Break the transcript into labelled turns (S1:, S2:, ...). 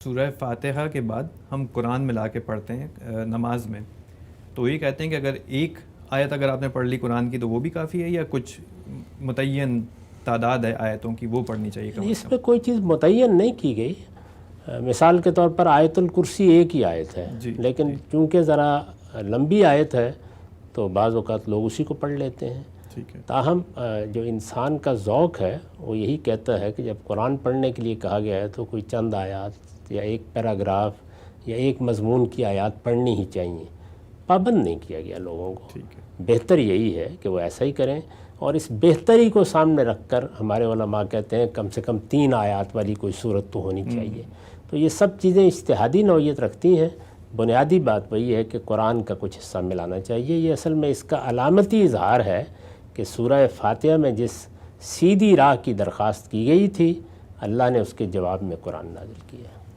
S1: سورہ فاتحہ کے بعد ہم قرآن ملا کے پڑھتے ہیں نماز میں، تو یہ کہتے ہیں کہ اگر ایک آیت اگر آپ نے پڑھ لی قرآن کی تو وہ بھی کافی ہے، یا کچھ متعین تعداد ہے آیتوں کی وہ پڑھنی چاہیے کم از
S2: اس
S1: کم؟
S2: پہ کوئی چیز متعین نہیں کی گئی. مثال کے طور پر آیت الکرسی ایک ہی آیت ہے،
S1: جی
S2: لیکن چونکہ ذرا لمبی آیت ہے تو بعض اوقات لوگ اسی کو پڑھ لیتے ہیں.
S1: ٹھیک ہے.
S2: تاہم جو انسان کا ذوق ہے وہ یہی کہتا ہے کہ جب قرآن پڑھنے کے لیے کہا گیا ہے تو کوئی چند آیات یا ایک پیراگراف یا ایک مضمون کی آیات پڑھنی ہی چاہیے. پابند نہیں کیا گیا لوگوں کو.
S1: ٹھیک ہے.
S2: بہتر یہی ہے کہ وہ ایسا ہی کریں، اور اس بہتری کو سامنے رکھ کر ہمارے علماء کہتے ہیں کم سے کم 3 آیات والی کوئی صورت تو ہونی چاہیے. تو یہ سب چیزیں اجتہادی نوعیت رکھتی ہیں. بنیادی بات وہی ہے کہ قرآن کا کچھ حصہ ملانا چاہیے. یہ اصل میں اس کا علامتی اظہار ہے کہ سورہ فاتحہ میں جس سیدھی راہ کی درخواست کی گئی تھی، اللہ نے اس کے جواب میں قرآن نازل کیا.